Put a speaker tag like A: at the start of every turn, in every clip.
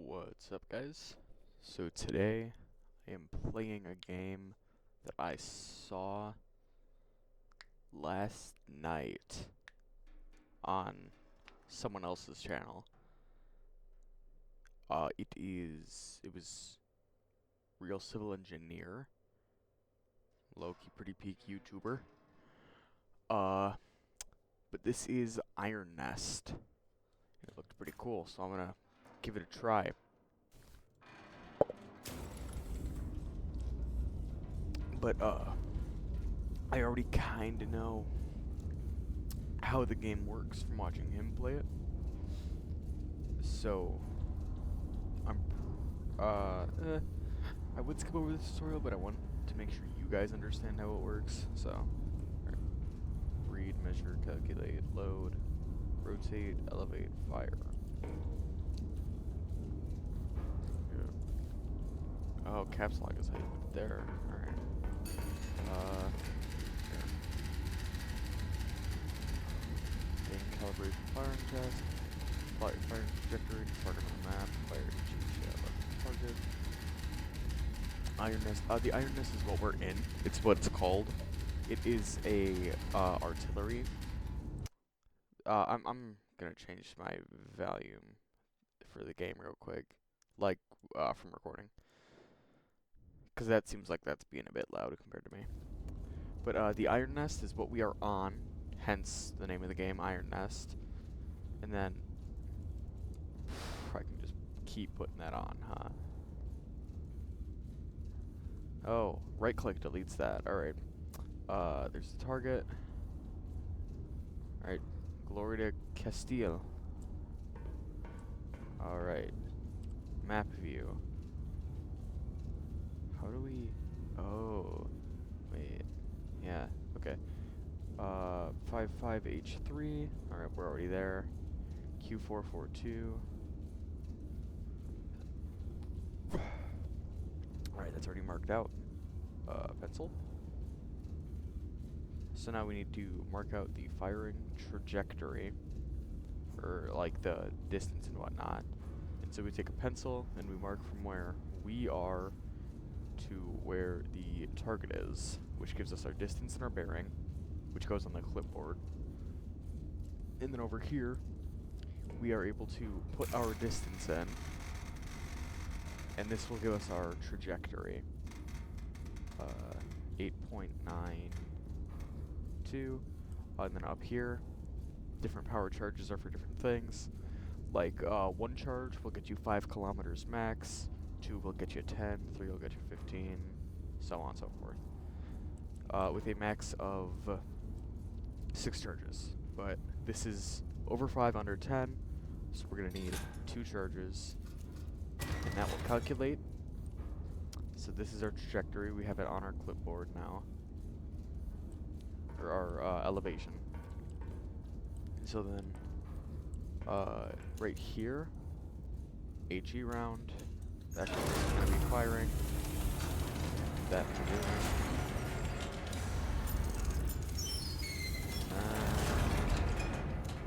A: What's up, guys? So today I am playing a game that I saw last night on someone else's channel. It was Real Civil Engineer, low-key pretty peak YouTuber. But this is Iron Nest. It looked pretty cool, so I'm gonna give it a try. But I already kinda know how the game works from watching him play it. So I'm I would skip over this tutorial, but I want to make sure you guys understand how it works. So read, measure, calculate, load, rotate, elevate, fire. Yeah. Oh, caps lock is how you put it there. Alright. Calibration firing test. Firing trajectory, target on the map, fire each target. Iron Nest. The Iron Nest is what we're in. It's what it's called. It is a artillery. I'm gonna change my volume for the game real quick, like from recording, because that seems like that's being a bit loud compared to me. But the Iron Nest is what we are on, hence the name of the game, Iron Nest. And then I can just keep putting that on, huh? Oh, right click deletes that. Alright. There's the target. Alright. Gloria Castile. Alright. Map view. How do we... Oh. Wait. Yeah. Okay. 55H3. Alright, we're already there. Q442. Alright, that's already marked out. Pencil. So now we need to mark out the firing trajectory, or like the distance and whatnot. And so we take a pencil and we mark from where we are to where the target is, which gives us our distance and our bearing, which goes on the clipboard. And then over here, we are able to put our distance in, and this will give us our trajectory. 8.92. And then up here, different power charges are for different things. Like, 1 charge will get you 5 kilometers max, 2 will get you 10, 3 will get you 15, so on and so forth. With a max of 6 charges. But this is over 5, under 10, so we're going to need 2 charges. And that will calculate. So this is our trajectory. We have it on our clipboard now. Or our elevation. So then, right here, HE round. That's what we're going to be firing. That we're doing.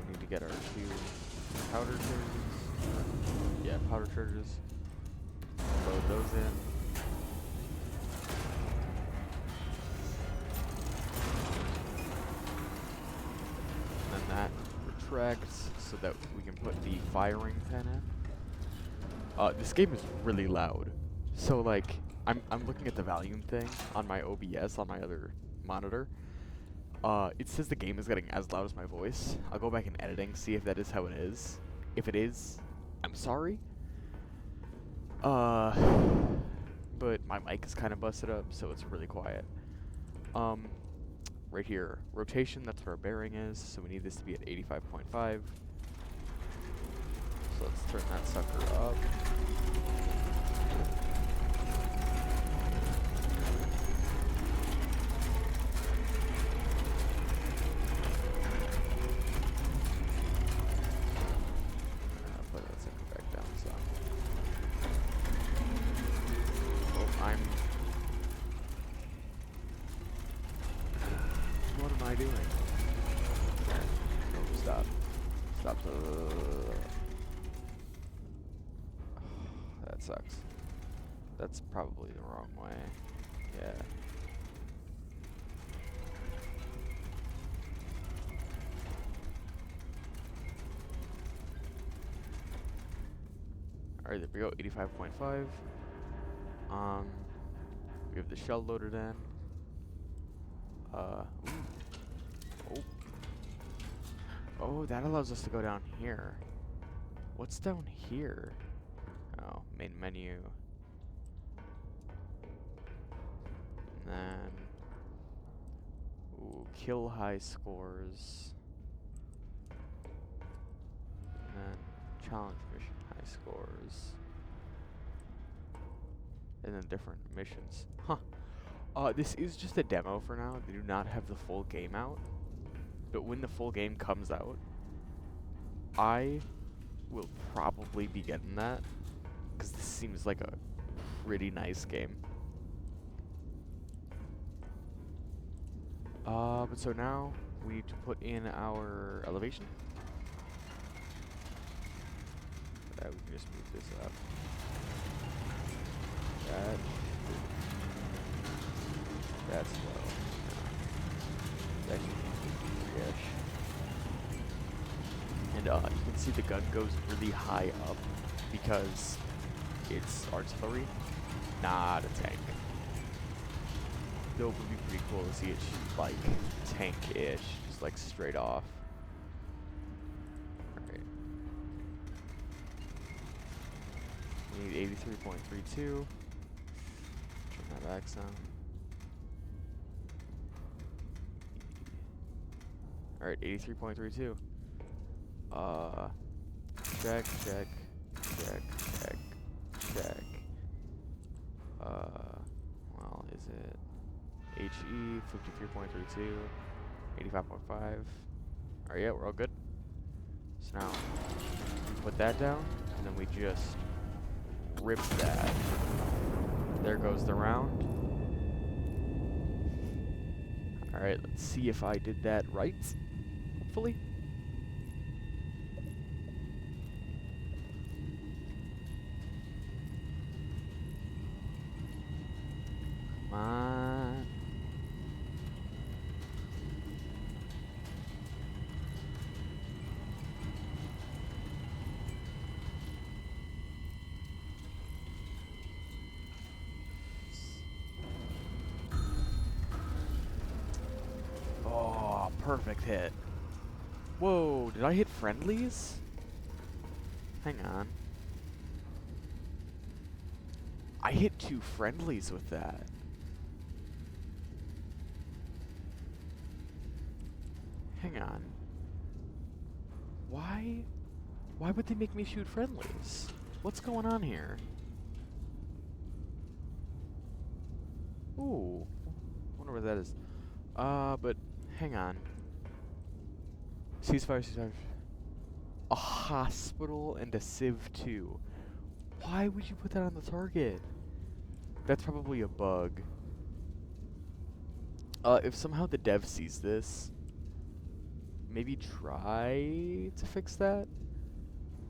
A: We need to get our 2 powder charges. Yeah, powder charges. Load those in. And then that retracts so that we can put the firing pin in. This game is really loud. So like, I'm looking at the volume thing on my OBS on my other monitor. It says the game is getting as loud as my voice. I'll go back in editing, see if that is how it is. If it is, I'm sorry. But my mic is kind of busted up, so it's really quiet. Right here, rotation, that's where our bearing is, so we need this to be at 85.5. So let's turn that sucker up. Put that sucker back down some. What am I doing? No, stop. Stop. that sucks. That's probably the wrong way. Yeah. Alright, there we go, 85.5. We have the shell loaded in. Ooh. Oh. Oh, that allows us to go down here. What's down here? Oh, main menu. And then, ooh, kill high scores. And then challenge mission high scores. And then different missions. Huh. This is just a demo for now. They do not have the full game out. But when the full game comes out, I will probably be getting that. Because this seems like a pretty nice game. But so now we need to put in our elevation. We can just move this up. That's low. That should be 3-ish. And you can see the gun goes really high up because it's artillery, not a tank. Though it would be pretty cool to see it shoot like tank-ish, just like straight off. Alright. We need 83.32. Turn that back some. Alright, 83.32. Check. Well, is it HE 53.32, 85.5? Alright, yeah, we're all good. So now we put that down, and then we just rip that. There goes the round. Alright, let's see if I did that right. Hopefully. Come on. Oh, perfect hit. Whoa, did I hit friendlies? Hang on. I hit 2 friendlies with that. Hang on. Why would they make me shoot friendlies? What's going on here? Ooh. Wonder what that is. But hang on. Ceasefire. A hospital and a Civ 2. Why would you put that on the target? That's probably a bug. If somehow the dev sees this, maybe try to fix that?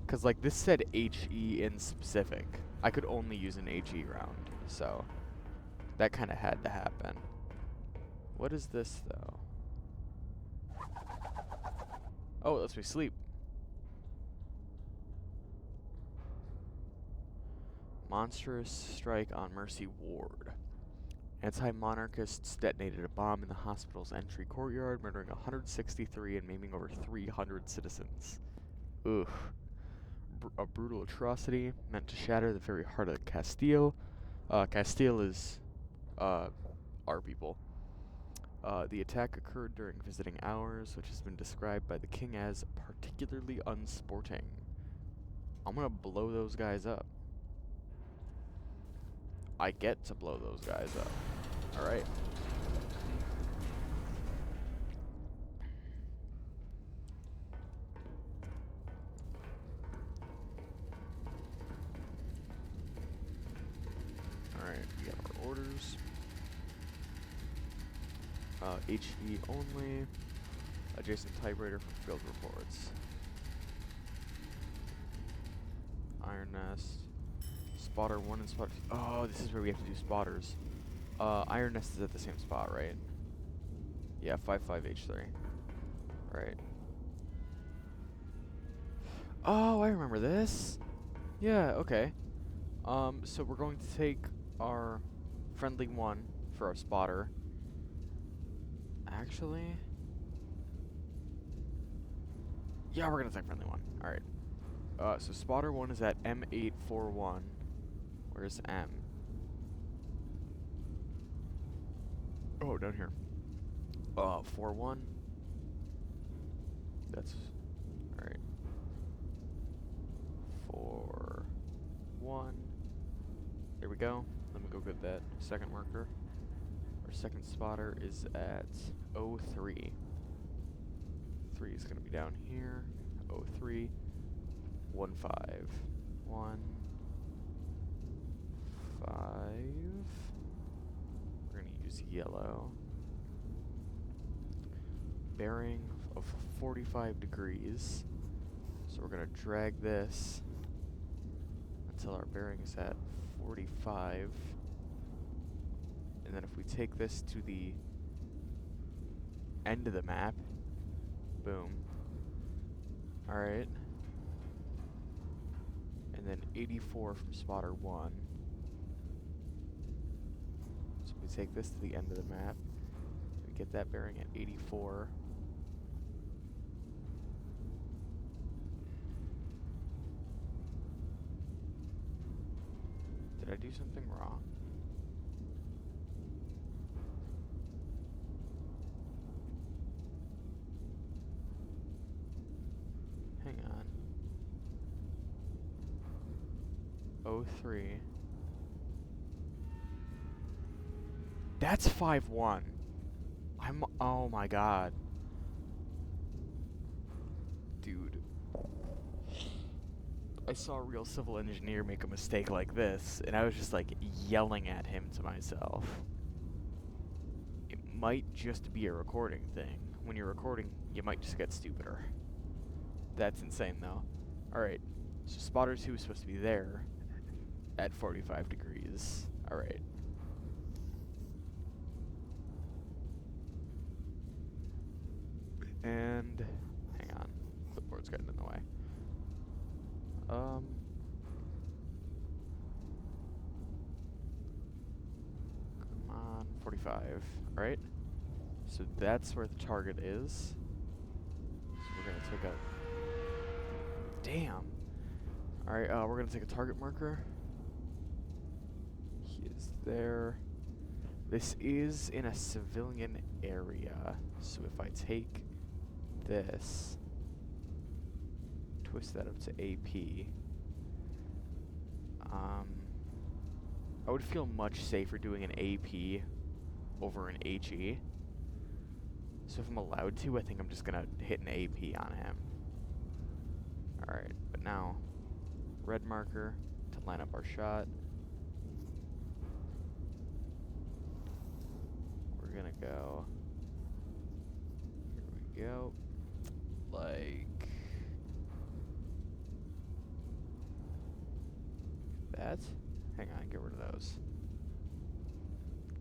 A: Because, like, this said HE in specific. I could only use an HE round, so that kind of had to happen. What is this, though? Oh, it lets me sleep. Monstrous strike on Mercy Ward. Anti-monarchists detonated a bomb in the hospital's entry courtyard, murdering 163 and maiming over 300 citizens. Ugh. A brutal atrocity meant to shatter the very heart of Castile. Castile is our people. The attack occurred during visiting hours, which has been described by the king as particularly unsporting. I'm gonna blow those guys up. I get to blow those guys up. Alright. Alright, we have our orders. HE only. Adjacent typewriter for field reports. Iron Nest. spotter 1 and spotter 2. Oh, this is where we have to do spotters. Iron Nest is at the same spot, right? Yeah, 55H3. Right. Oh, I remember this. Yeah, okay. So we're going to take our friendly 1 for our spotter. Actually... yeah, we're gonna take friendly 1. Alright. So spotter 1 is at M841. Where's M? Oh, down here. 41. That's... alright. 41. There we go. Let me go get that second marker. Our second spotter is at 03. 3 is going to be down here. 03. 1, 5. 1, 5. We're going to use yellow. Bearing of 45 degrees. So we're going to drag this until our bearing is at 45. And then if we take this to the end of the map, boom. Alright. And then 84 from spotter 1. So we take this to the end of the map. We get that bearing at 84. Did I do something wrong? Hang on. 03. That's 5-1. Oh my god. Dude. I saw a real civil engineer make a mistake like this, and I was just like yelling at him to myself. It might just be a recording thing. When you're recording, you might just get stupider. That's insane though. Alright, so spotter 2 is supposed to be there at 45 degrees. Alright. And hang on, clipboard's getting in the way. Come on, 45. Alright. So that's where the target is. So we're gonna take a... damn! Alright, we're gonna take a target marker. He is there. This is in a civilian area. So if I take this, twist that up to AP, I would feel much safer doing an AP over an HE. So if I'm allowed to, I think I'm just gonna hit an AP on him. Alright, but now, red marker to line up our shot. We're gonna go, here we go, like that. Hang on, get rid of those.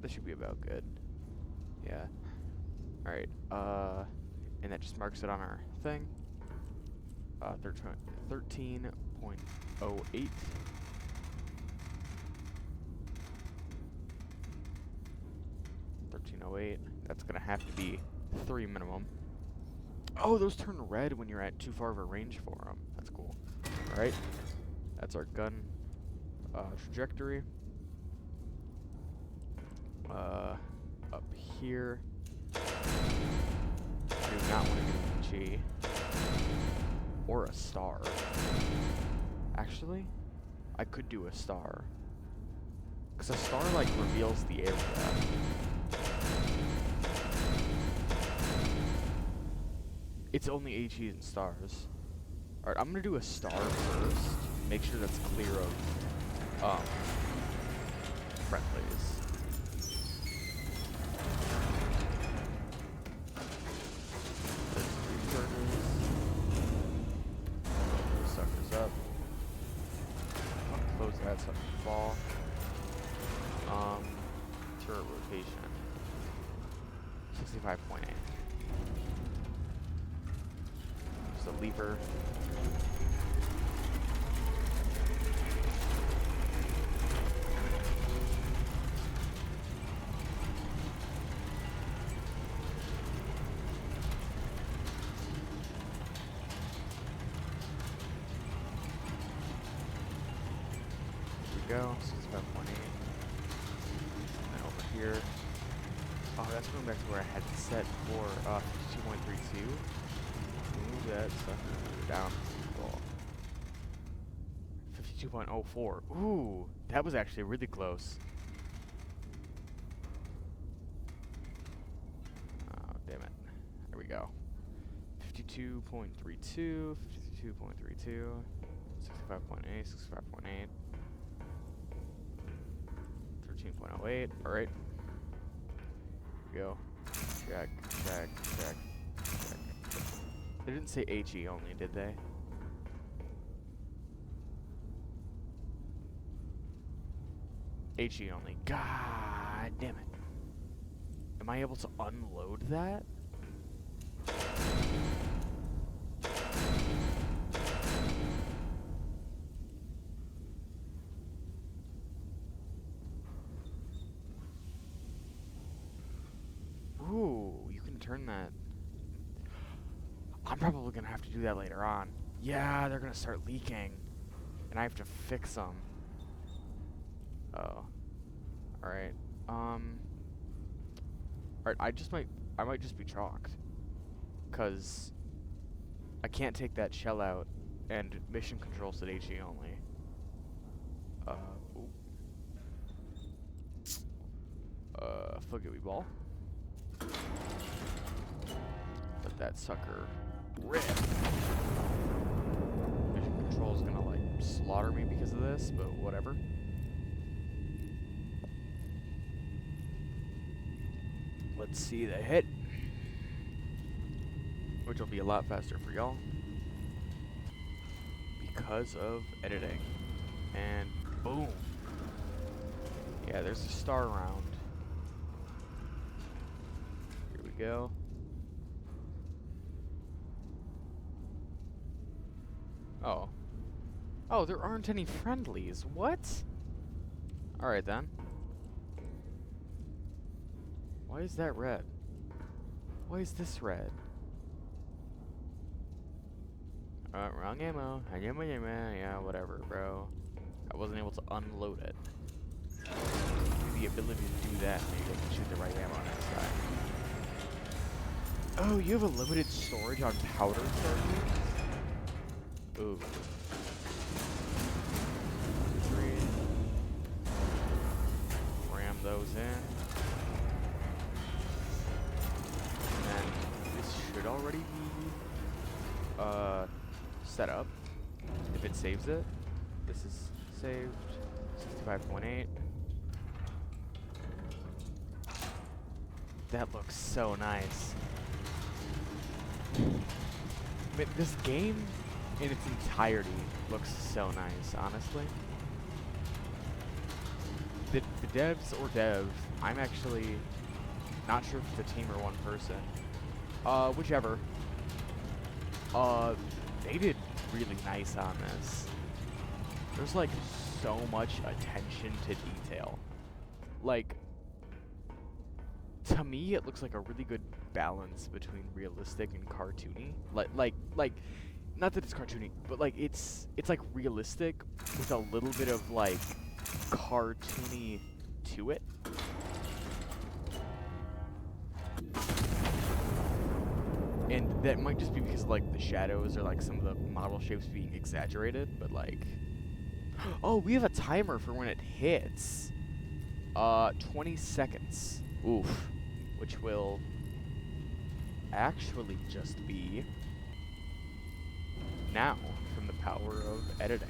A: This should be about good. Yeah. Alright, and that just marks it on our thing. 13.08. 1308. That's gonna have to be 3 minimum. Oh, those turn red when you're at too far of a range for them. That's cool. Alright. That's our gun trajectory. Up here. I do not want to get a G. Or a star. Actually, I could do a star. Because a star, like, reveals the area. It's only HEs and stars. Alright, I'm gonna do a star first. Make sure that's clear of, friendlies. Suckers up. Close that fall. Turret rotation. 65.8. Just a lever. Go, 65.8. And over here. Oh, that's going back to where I had it set for 52.32. Move that sucker down. Cool. 52.04. Ooh, that was actually really close. Oh, damn it. There we go. 52.32, 52.32, 65.8, 65.8. 13.08. Alright. Here we go. Check, check, check, check. They didn't say HE only, did they? HE only. God damn it. Am I able to unload that? Ooh, you can turn that. I'm probably gonna have to do that later on. Yeah, they're gonna start leaking. And I have to fix them. Oh. Alright. Alright, I might just be chalked. 'Cause I can't take that shell out, and mission control said HE only. Ooh. Fugly ball. Let that sucker rip. Mission control's gonna like slaughter me because of this, but whatever. Let's see the hit, which will be a lot faster for y'all because of editing. And boom. Yeah, there's a star round. Here we go. Oh. Oh, there aren't any friendlies. What? Alright then. Why is that red? Why is this red? Wrong ammo. Yeah, whatever, bro. I wasn't able to unload it. The ability to do that, maybe I can shoot the right ammo next time. Oh, you have a limited storage on powder charges? Ooh. 3. Ram those in. And then this should already be set up. If it saves it. This is saved. 65.8. That looks so nice. But this game in its entirety looks so nice, honestly. The devs or dev, I'm actually not sure if it's a team or one person. Whichever. They did really nice on this. There's like so much attention to detail. Like, to me, it looks like a really good balance between realistic and cartoony. Like, not that it's cartoony, but like it's like realistic with a little bit of like cartoony to it. And that might just be because like the shadows or like some of the model shapes being exaggerated, but like, oh, we have a timer for when it hits. 20 seconds. Oof. Which will actually just be now from the power of editing.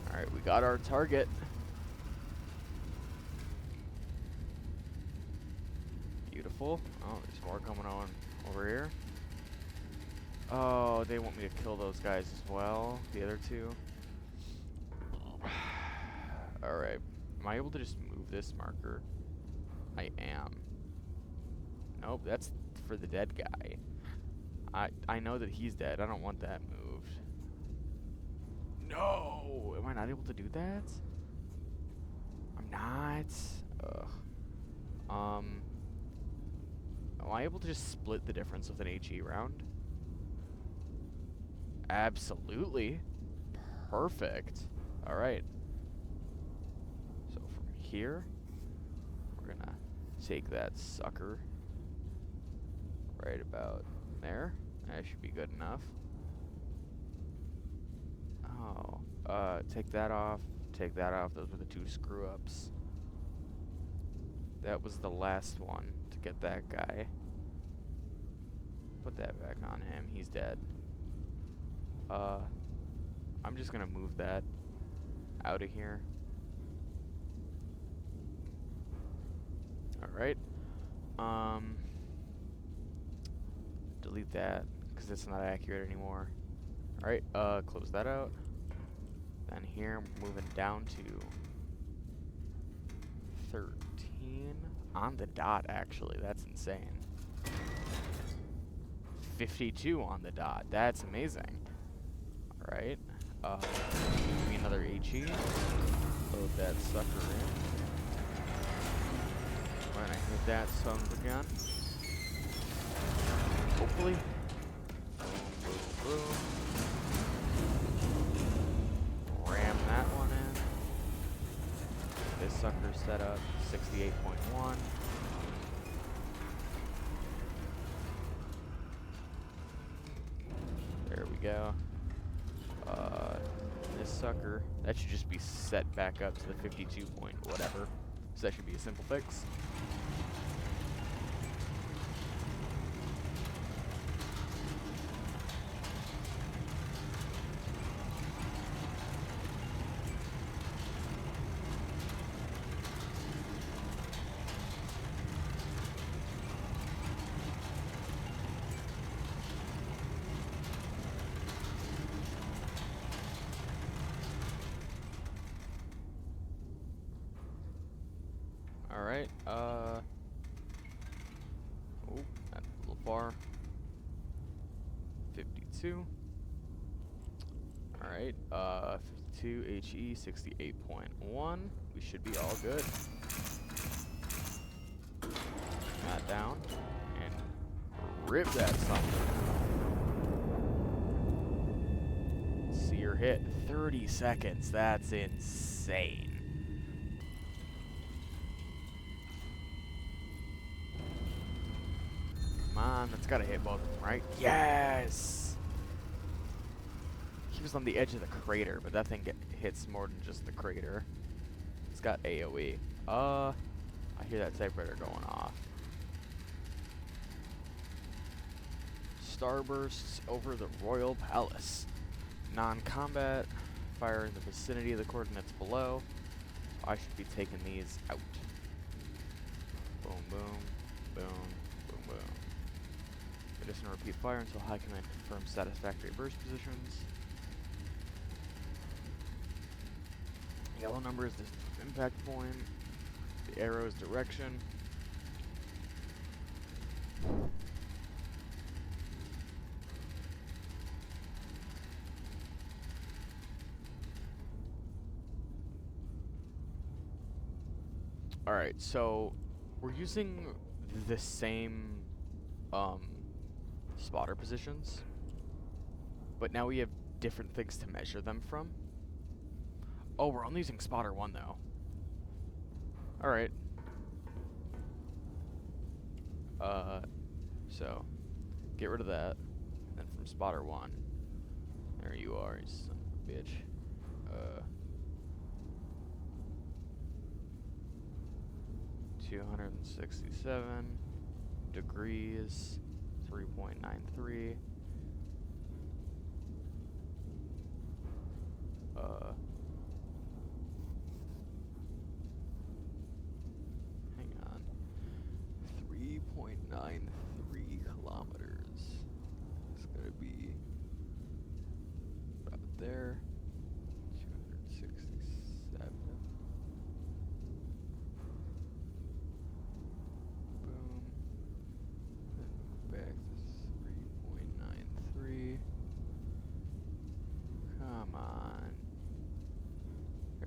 A: Alright, we got our target. Beautiful. Oh, there's more coming on over here. Oh, they want me to kill those guys as well, the other two. Am I able to just move this marker? I am. Nope, that's for the dead guy. I know that he's dead. I don't want that moved. No! Am I not able to do that? I'm not. Ugh. Am I able to just split the difference with an HE round? Absolutely. Perfect. Alright. So from here, we're gonna take that sucker right about there. That should be good enough. Oh, take that off, take that off. Those were the two screw-ups. That was the last one to get that guy. Put that back on him. He's dead. I'm just gonna move that out of here. Alright. Delete that, because it's not accurate anymore. Alright, close that out. Then here, we're moving down to 13. On the dot, actually. That's insane. 52 on the dot. That's amazing. Alright. Give me another HE. Load that sucker in. When I hit that son of a gun. Hopefully. Boom, boom, boom. Ram that one in. This sucker set up 68.1. There we go. This sucker, that should just be set back up to the 52 point whatever. So that should be a simple fix. Alright, oh, that's a little far. 52. Alright, 52 HE 68.1. We should be all good. That down. And rip that something. Sear hit 30 seconds. That's insane. Come on, that's gotta hit both of them, right? Yes! He was on the edge of the crater, but that thing hits more than just the crater. It's got AoE. I hear that typewriter going off. Starbursts over the Royal Palace. Non-combat. Fire in the vicinity of the coordinates below. I should be taking these out. Boom, boom, boom, boom, boom. Just gonna repeat fire until high command confirms satisfactory burst positions. Yellow number is the impact point. The arrow's direction. Alright, so we're using the same spotter positions, but now we have different things to measure them from. Oh, we're only using spotter 1 though. Alright. So get rid of that. And then from spotter 1. There you are, you son of a bitch. 267 degrees, 3.93. Hang on. 3.93 kilometers. It's gonna be about there. 267.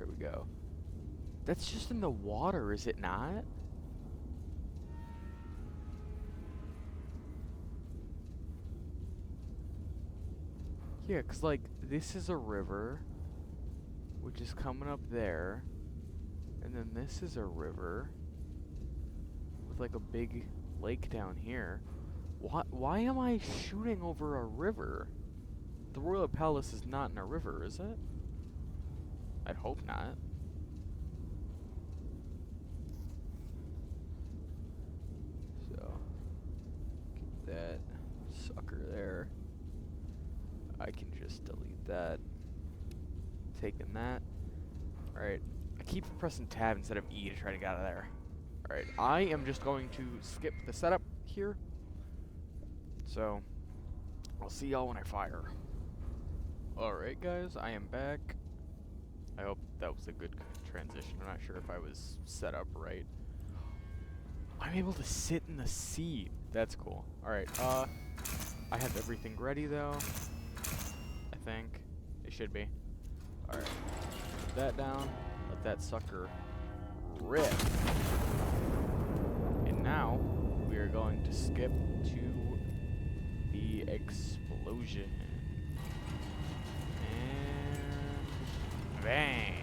A: we go. That's just in the water, is it not? Yeah, 'cause like this is a river, which is coming up there, and then this is a river with like a big lake down here. Why am I shooting over a river? The Royal Palace is not in a river, is it? I'd hope not. So, keep that sucker there. I can just delete that. Taking that. Alright. I keep pressing tab instead of E to try to get out of there. Alright, I am just going to skip the setup here. So, I'll see y'all when I fire. Alright guys, I am back. I hope that was a good transition. I'm not sure if I was set up right. I'm able to sit in the seat. That's cool. Alright, I have everything ready though. I think. It should be. Alright. Put that down. Let that sucker rip. And now, we are going to skip to the explosion. And bang.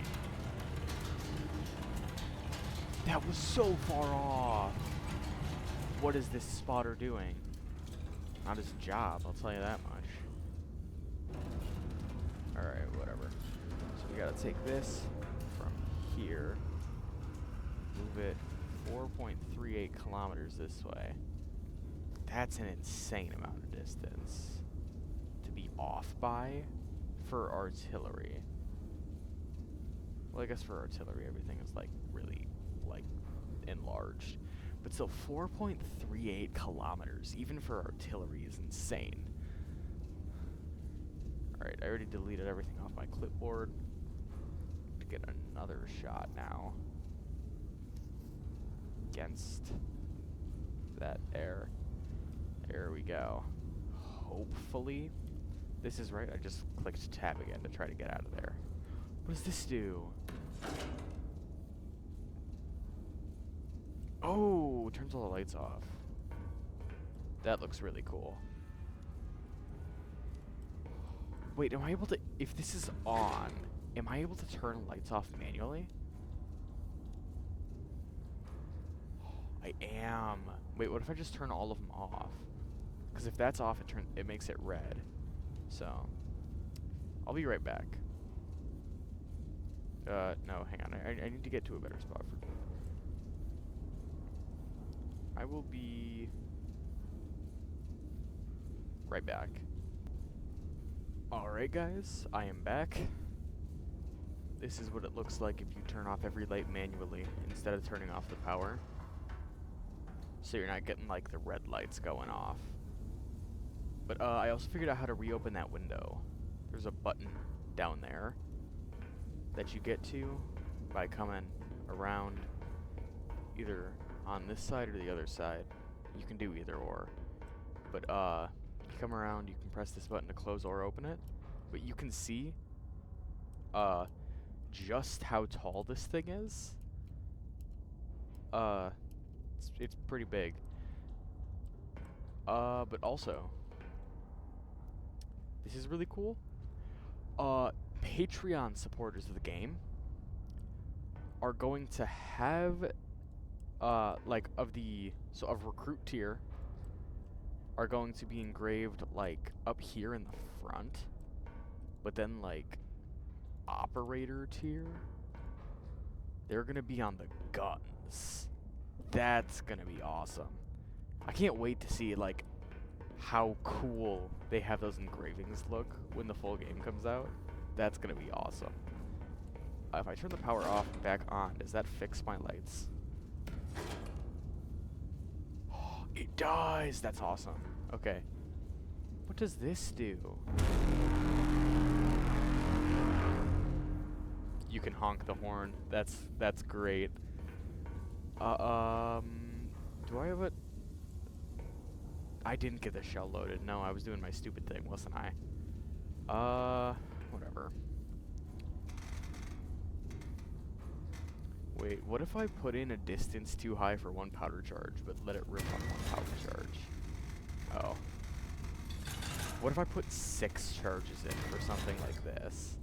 A: That was so far off. What is this spotter doing? Not his job, I'll tell you that much. Alright, whatever. So we gotta take this from here, move it 4.38 kilometers this way. That's an insane amount of distance to be off by for artillery. Well, I guess for artillery everything is like really like enlarged. But still, 4.38 kilometers, even for artillery, is insane. Alright, I already deleted everything off my clipboard. To get another shot now. Against that air. There we go. Hopefully, this is right. I just clicked tab again to try to get out of there. What does this do? Oh, turns all the lights off. That looks really cool. Wait, am I able to, if this is on, am I able to turn lights off manually? I am. Wait, what if I just turn all of them off? Because if that's off, it makes it red. So, I'll be right back. No, hang on. I need to get to a better spot for. I will be right back. Alright guys, I am back. This is what it looks like if you turn off every light manually instead of turning off the power. So you're not getting like the red lights going off. But I also figured out how to reopen that window. There's a button down there that you get to by coming around either on this side or the other side. You can do either or. But you come around, you can press this button to close or open it. But you can see just how tall this thing is. It's pretty big. But also, this is really cool. Patreon supporters of the game are going to have like of recruit tier are going to be engraved like up here in the front, but then like operator tier, they're gonna be on the guns. That's gonna be awesome. I can't wait to see like how cool they have those engravings look when the full game comes out. That's gonna be awesome. If I turn the power off and back on, does that fix my lights? It does! That's awesome. Okay. What does this do? You can honk the horn. That's great. Do I have a... I didn't get the shell loaded. No, I was doing my stupid thing, wasn't I? Whatever. Wait, what if I put in a distance too high for one powder charge, but let it rip on one powder charge? Oh. What if I put 6 charges in for something like this?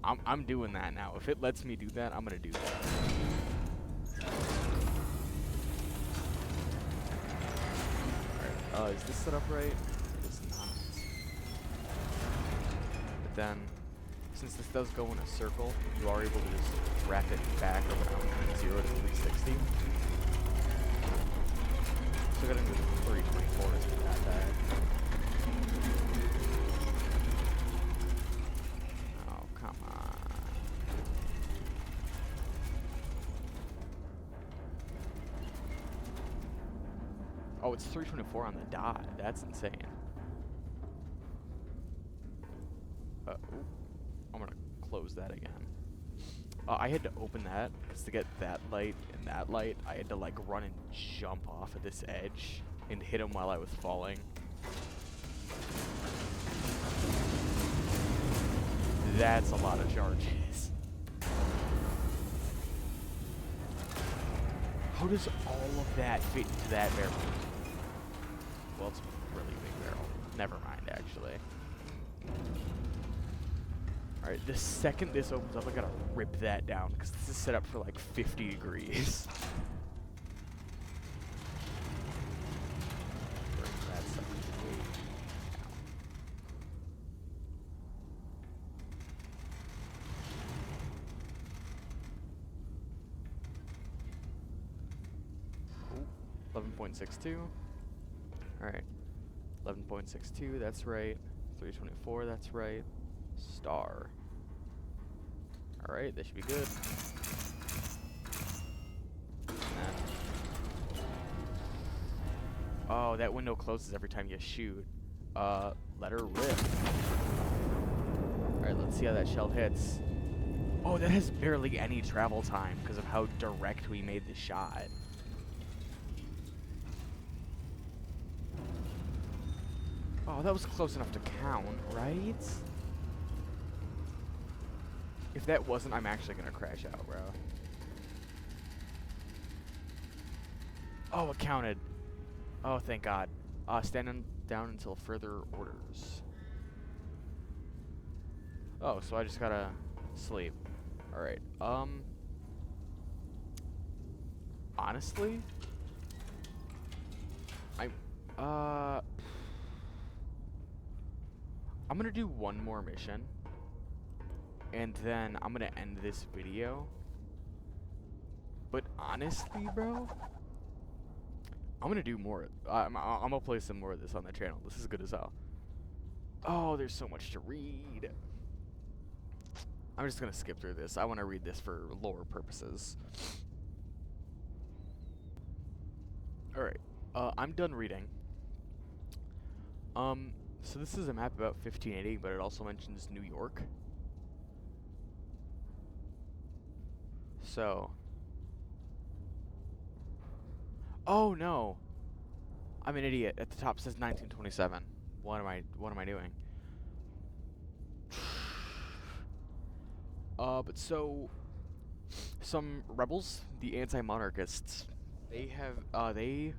A: I'm doing that now. If it lets me do that, I'm gonna do that. Alright, is this set up right? It is not. But then, since this does go in a circle, you are able to just wrap it back around 0 to 360. So getting to 324 isn't that bad. Oh, come on. Oh, it's 324 on the dot. That's insane. Ooh, I'm gonna close that again. I had to open that because to get that light and that light, I had to like run and jump off of this edge and hit him while I was falling. That's a lot of charges. How does all of that fit into that barrel? Well, it's a really big barrel. Never mind, actually. Alright, the second this opens up, I gotta rip that down, because this is set up for like 50 degrees. Bring that stuff way down. Ooh, 11.62. Alright. 11.62, that's right. 324, that's right. Star. Alright, that should be good. Oh, that window closes every time you shoot. Let her rip. Alright, let's see how that shell hits. Oh, that has barely any travel time because of how direct we made the shot. Oh, that was close enough to count, right? If that wasn't, I'm actually gonna crash out, bro. Oh, it counted. Oh, thank God. Stand down until further orders. Oh, so I just gotta sleep. Alright, honestly, I'm gonna do one more mission, and then I'm gonna end this video. But honestly, bro, I'm gonna do more. I'm gonna play some more of this on the channel. This is good as hell. Oh, there's so much to read. I'm just gonna skip through this. I want to read this for lore purposes. Alright, I'm done reading. So this is a map about 1580, but it also mentions New York. So. Oh no! I'm an idiot. At the top says 1927. What am I doing? But so some rebels, the anti-monarchists, they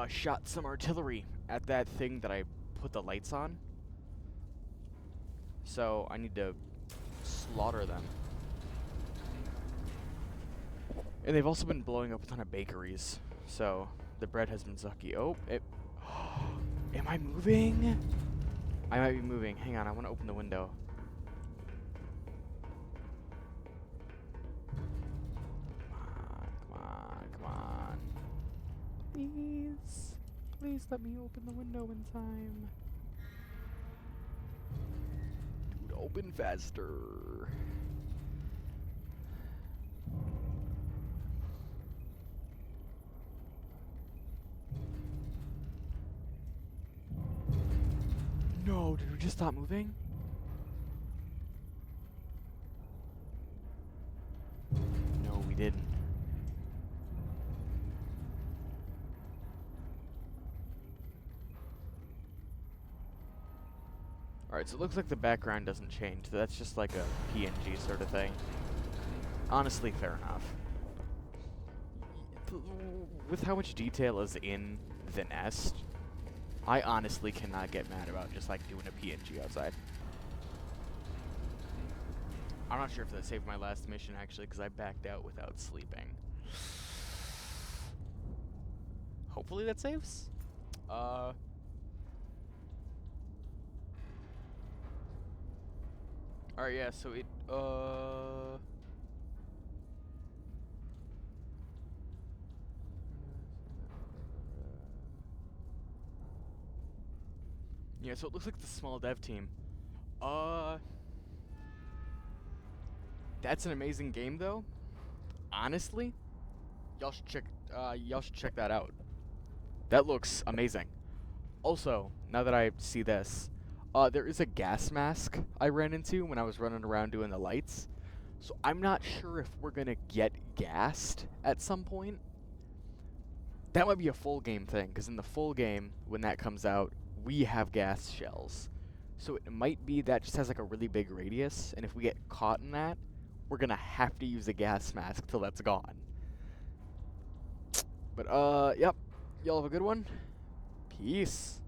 A: shot some artillery at that thing that I put the lights on. So I need to slaughter them. And they've also been blowing up a ton of bakeries. So the bread has been sucky. Oh, am I moving? I might be moving. Hang on, I want to open the window. Come on. Please let me open the window in time. Dude, open faster. No, did we just stop moving? No, we didn't. Alright. Alright, so it looks like the background doesn't change. That's just like a PNG sort of thing. Honestly, fair enough. With how much detail is in the nest, I honestly cannot get mad about just like doing a PNG outside. I'm not sure if that saved my last mission actually, because I backed out without sleeping. Hopefully that saves. Alright, yeah, so it, yeah, so it looks like the small dev team. That's an amazing game, though. Honestly, y'all should check that out. That looks amazing. Also, now that I see this, there is a gas mask I ran into when I was running around doing the lights. So I'm not sure if we're gonna get gassed at some point. That might be a full game thing, because in the full game, when that comes out, we have gas shells. So it might be that just has like a really big radius, and if we get caught in that, we're gonna have to use a gas mask till that's gone. But, yep. Y'all have a good one. Peace.